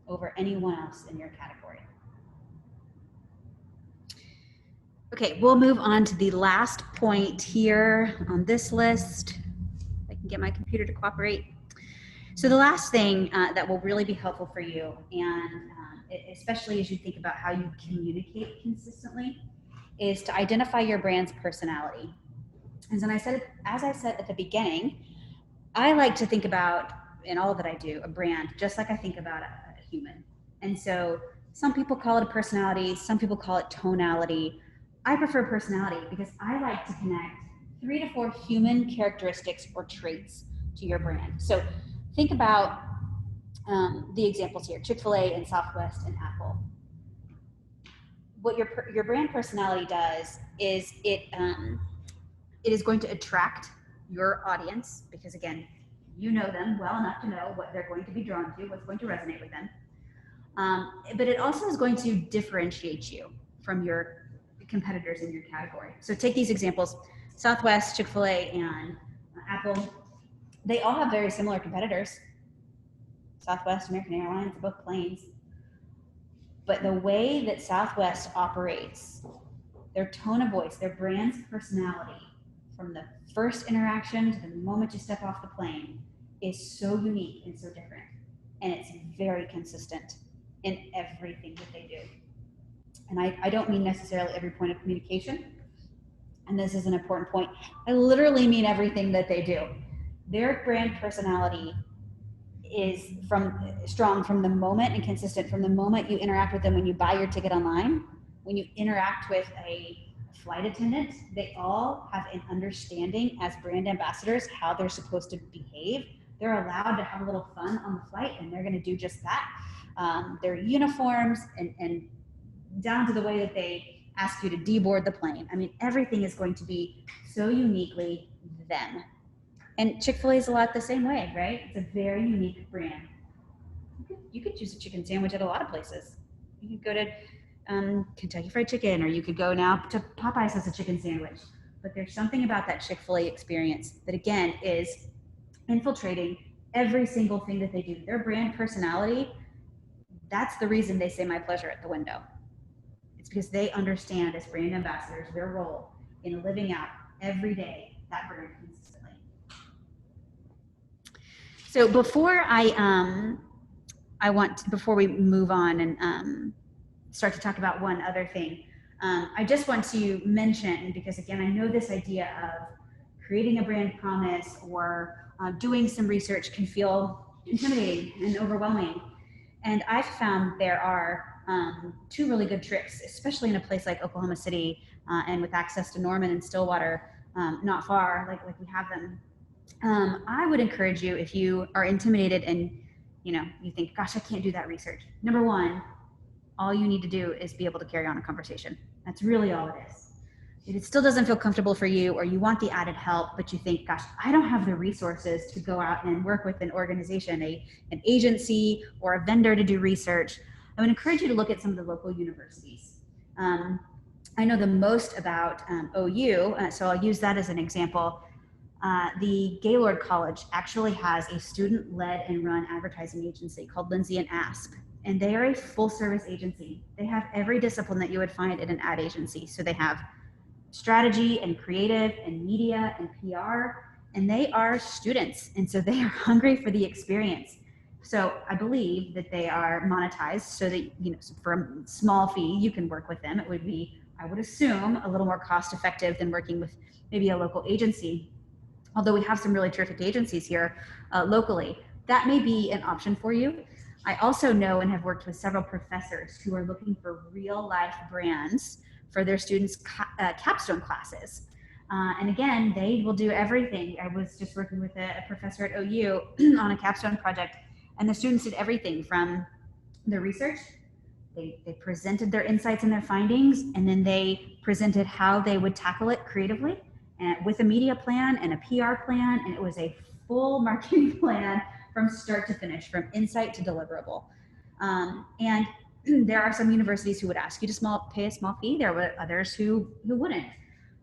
Speaker 3: over anyone else in your category. Okay, we'll move on to the last point here on this list. If I can get my computer to cooperate. So the last thing that will really be helpful for you, and especially as you think about how you communicate consistently, is to identify your brand's personality. As I said at the beginning, I like to think about, in all that I do, a brand just like I think about a human. And so some people call it a personality, some people call it tonality. I prefer personality because I like to connect 3 to 4 human characteristics or traits to your brand. So think about the examples here, Chick-fil-A and Southwest and Apple. What your brand personality does is it is going to attract your audience because, again, you know them well enough to know what they're going to be drawn to, what's going to resonate with them. But it also is going to differentiate you from your competitors in your category. So take these examples, Southwest, Chick-fil-A, and Apple. They all have very similar competitors. Southwest, American Airlines, both planes. But the way that Southwest operates, their tone of voice, their brand's personality, from the first interaction to the moment you step off the plane, is so unique and so different. And it's very consistent in everything that they do. And I don't mean necessarily every point of communication. And this is an important point. I literally mean everything that they do. Their brand personality is strong from the moment and consistent from the moment you interact with them when you buy your ticket online, when you interact with a flight attendant. They all have an understanding as brand ambassadors how they're supposed to behave. They're allowed to have a little fun on the flight, and they're going to do just that. Their uniforms and down to the way that they ask you to deboard the plane. I mean, everything is going to be so uniquely them. And Chick-fil-A is a lot the same way, right? It's a very unique brand. You could choose a chicken sandwich at a lot of places. You could go to Kentucky Fried Chicken, or you could go now to Popeyes as a chicken sandwich. But there's something about that Chick-fil-A experience that, again, is infiltrating every single thing that they do. Their brand personality, that's the reason they say "my pleasure" at the window. It's because they understand as brand ambassadors their role in living out every day that brand consistently. So before before we move on and start to talk about one other thing, I just want to mention, because again, I know this idea of creating a brand promise or doing some research can feel intimidating and overwhelming. And I've found there are two really good tricks, especially in a place like Oklahoma City and with access to Norman and Stillwater, not far, like we have them. I would encourage you, if you are intimidated and you think, gosh, I can't do that research. Number one, all you need to do is be able to carry on a conversation. That's really all it is. If it still doesn't feel comfortable for you, or you want the added help, but you think, gosh, I don't have the resources to go out and work with an organization, an agency, or a vendor to do research, I would encourage you to look at some of the local universities. I know the most about OU, so I'll use that as an example. The Gaylord College actually has a student-led and run advertising agency called Lindsay and Asp, and they are a full-service agency. They have every discipline that you would find at an ad agency. So they have strategy and creative and media and PR, and they are students, and so they are hungry for the experience. So I believe that they are monetized so that for a small fee you can work with them. It would be, I would assume, a little more cost effective than working with maybe a local agency. Although we have some really terrific agencies here locally, that may be an option for you. I also know and have worked with several professors who are looking for real life brands for their students' capstone classes. And again, they will do everything. I was just working with a professor at OU on a capstone project, and the students did everything from their research. They presented their insights and their findings, and then they presented how they would tackle it creatively and with a media plan and a PR plan, and it was a full marketing plan from start to finish, from insight to deliverable. And there are some universities who would ask you to pay a small fee. There were others who wouldn't.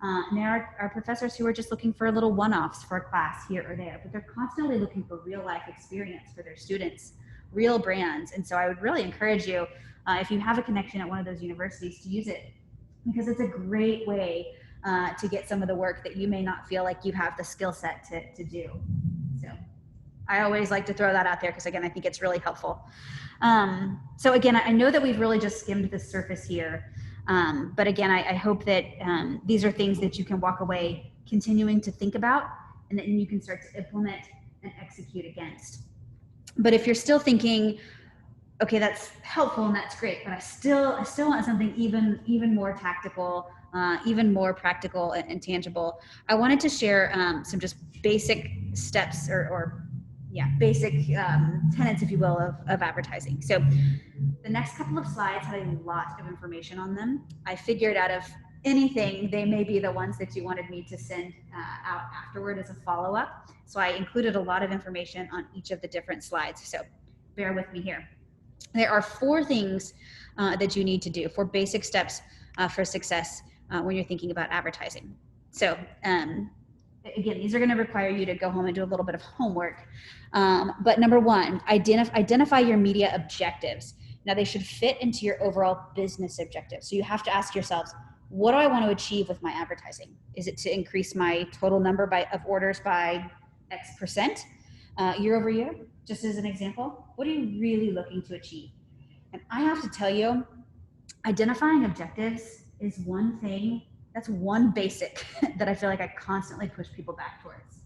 Speaker 3: And there are professors who are just looking for little one-offs for a class here or there, but they're constantly looking for real life experience for their students, real brands. And so I would really encourage you, if you have a connection at one of those universities, to use it, because it's a great way to get some of the work that you may not feel like you have the skill set to do. So I always like to throw that out there because, again, I think it's really helpful. So again, I know that we've really just skimmed the surface here. But again, I hope that these are things that you can walk away continuing to think about, and then you can start to implement and execute against. But if you're still thinking, okay, that's helpful and that's great, but I still want something even more tactical, even more practical and tangible, I wanted to share some just basic steps or basic tenets, if you will, of advertising. So the next couple of slides had a lot of information on them. I figured out of anything, they may be the ones that you wanted me to send out afterward as a follow-up. So I included a lot of information on each of the different slides. So bear with me here. There are 4 things that you need to do, 4 basic steps for success when you're thinking about advertising. So again, these are going to require you to go home and do a little bit of homework. But number 1, identify your media objectives. Now, they should fit into your overall business objectives. So you have to ask yourselves, what do I want to achieve with my advertising? Is it to increase my total number of orders by X percent year over year? Just as an example, what are you really looking to achieve? And I have to tell you, identifying objectives is one thing, that's one basic that I feel like I constantly push people back towards.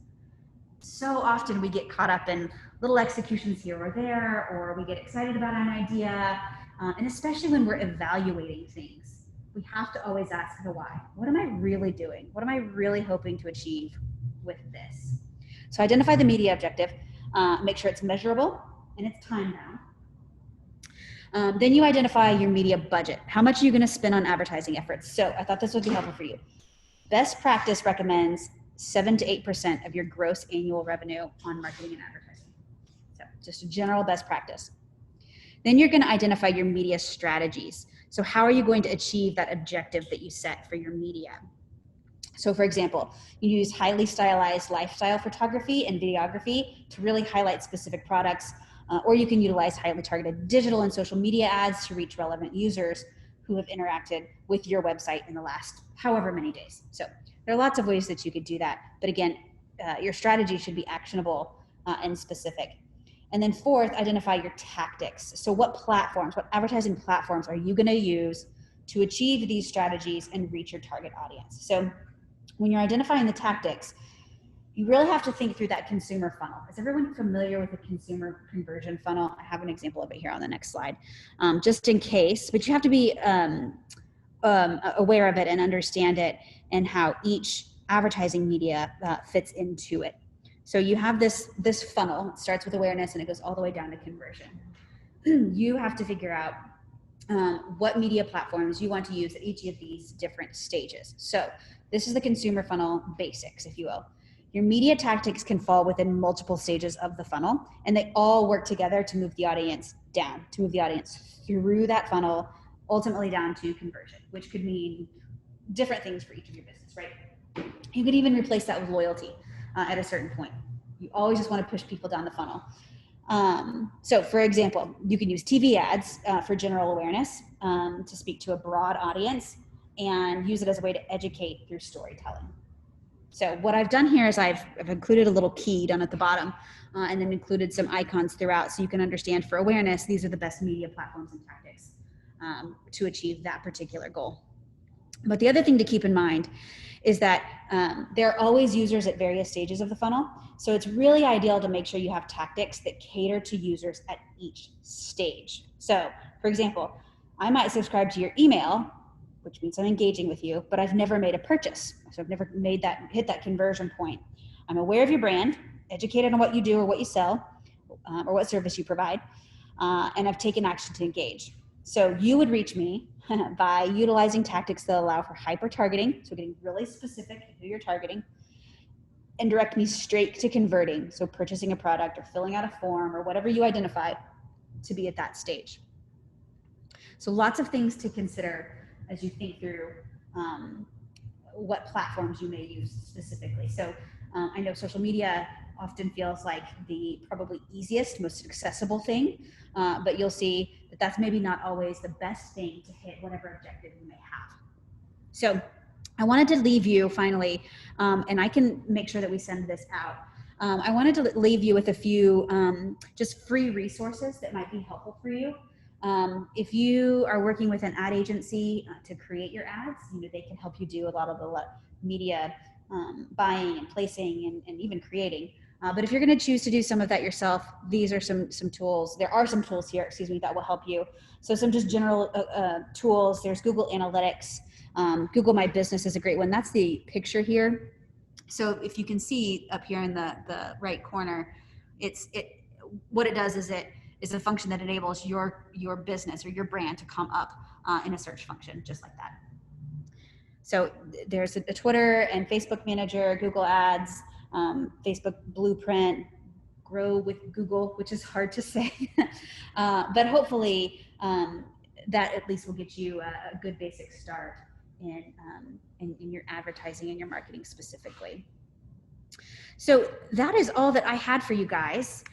Speaker 3: So often we get caught up in little executions here or there, or we get excited about an idea, and especially when we're evaluating things, we have to always ask the why. What am I really doing? What am I really hoping to achieve with this? So identify the media objective, make sure it's measurable and it's time bound. Then you identify your media budget. How much are you going to spend on advertising efforts? So I thought this would be helpful for you. Best practice recommends 7 to 8% of your gross annual revenue on marketing and advertising. So just a general best practice. Then you're going to identify your media strategies. So how are you going to achieve that objective that you set for your media? So for example, you use highly stylized lifestyle photography and videography to really highlight specific products, or you can utilize highly targeted digital and social media ads to reach relevant users who have interacted with your website in the last however many days. So there are lots of ways that you could do that. But again, your strategy should be actionable and specific. And then 4th, identify your tactics. So what advertising platforms are you going to use to achieve these strategies and reach your target audience? So when you're identifying the tactics, you really have to think through that consumer funnel. Is everyone familiar with the consumer conversion funnel? I have an example of it here on the next slide, just in case, but you have to be aware of it and understand it and how each advertising media fits into it. So you have this funnel. It starts with awareness and it goes all the way down to conversion. You have to figure out what media platforms you want to use at each of these different stages. So this is the consumer funnel basics, if you will. Your media tactics can fall within multiple stages of the funnel, and they all work together to move the audience down, to move the audience through that funnel, ultimately down to conversion, which could mean different things for each of your business, right? You could even replace that with loyalty at a certain point. You always just want to push people down the funnel. So for example, you can use TV ads for general awareness to speak to a broad audience and use it as a way to educate through storytelling. So what I've done here is I've included a little key down at the bottom and then included some icons throughout so you can understand for awareness, these are the best media platforms and tactics to achieve that particular goal. But the other thing to keep in mind is that there are always users at various stages of the funnel. So it's really ideal to make sure you have tactics that cater to users at each stage. So for example, I might subscribe to your email, which means I'm engaging with you, but I've never made a purchase. So I've never hit that conversion point. I'm aware of your brand, educated on what you do or what you sell, or what service you provide, and I've taken action to engage. So you would reach me by utilizing tactics that allow for hyper targeting, so getting really specific to who you're targeting, and direct me straight to converting, so purchasing a product or filling out a form or whatever you identify to be at that stage. So lots of things to consider as you think through what platforms you may use specifically. So I know social media often feels like the probably easiest, most accessible thing, but you'll see that that's maybe not always the best thing to hit whatever objective you may have. So I wanted to leave you finally, and I can make sure that we send this out. I wanted to leave you with a few just free resources that might be helpful for you. If you are working with an ad agency to create your ads, they can help you do a lot of the media buying and placing and even creating. But if you're going to choose to do some of that yourself, these are some tools. There are some tools here, that will help you. So some just general tools. There's Google Analytics. Google My Business is a great one. That's the picture here. So if you can see up here in the right corner, what it does is it is a function that enables your business or your brand to come up in a search function, just like that. So there's a Twitter and Facebook Manager, Google Ads, Facebook Blueprint, Grow with Google, which is hard to say, but hopefully that at least will get you a good basic start in your advertising and your marketing specifically. So that is all that I had for you guys.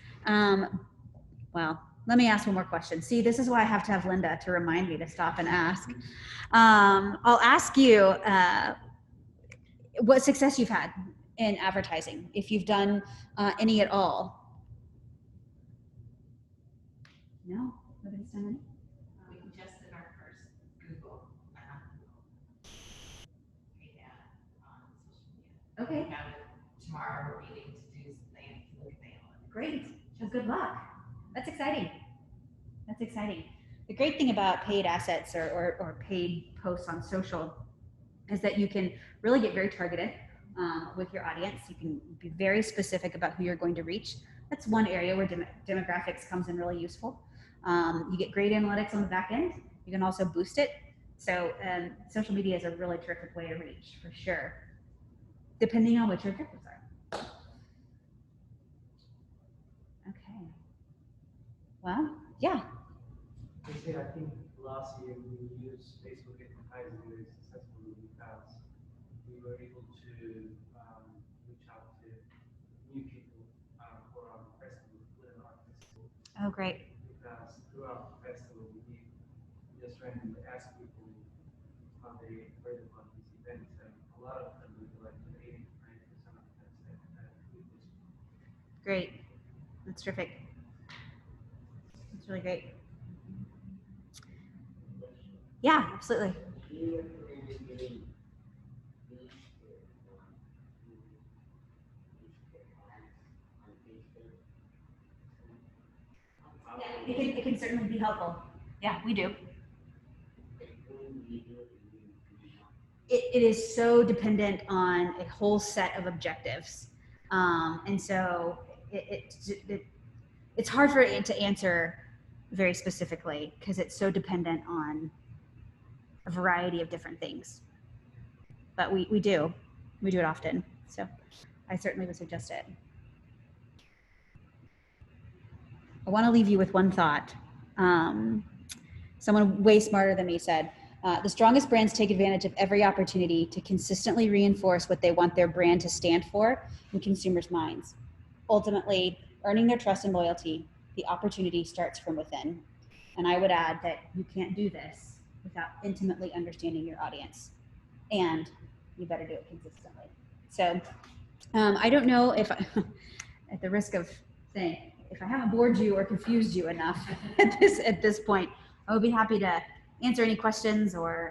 Speaker 3: Well, let me ask one more question. See, this is why I have to have Linda to remind me to stop and ask. I'll ask you what success you've had in advertising, if you've done any at all. No? Nobody's done any?
Speaker 5: We just did our first Google paid ad on social media.
Speaker 3: Okay.
Speaker 5: We have it tomorrow, we're meeting to do some things, to look at the analytics.
Speaker 3: Great. Well, good luck. That's exciting. That's exciting. The great thing about paid assets or paid posts on social is that you can really get very targeted with your audience. You can be very specific about who you're going to reach. That's one area where demographics comes in really useful. You get great analytics on the back end. You can also boost it. So social media is a really terrific way to reach, for sure, depending on what your objectives are. Okay. Well, yeah.
Speaker 2: I think last year we used Facebook advertising very successfully because we were able to reach out to new people for our festival,
Speaker 3: Oh, great.
Speaker 2: Because throughout the festival, we just randomly ask people how they heard about these events, and a lot of them would be like 80 to 90% of them said that we just.
Speaker 3: Great. That's terrific. That's really great. Yeah, absolutely. It can certainly be helpful. Yeah, we do. It is so dependent on a whole set of objectives. And so it's hard for it to answer very specifically because it's so dependent on a variety of different things. But we do it often. So I certainly would suggest it. I want to leave you with one thought. Someone way smarter than me said, the strongest brands take advantage of every opportunity to consistently reinforce what they want their brand to stand for in consumers' minds. Ultimately, earning their trust and loyalty, the opportunity starts from within. And I would add that you can't do this without intimately understanding your audience. And you better do it consistently. So I don't know if, at the risk of saying, if I haven't bored you or confused you enough at this point, I would be happy to answer any questions or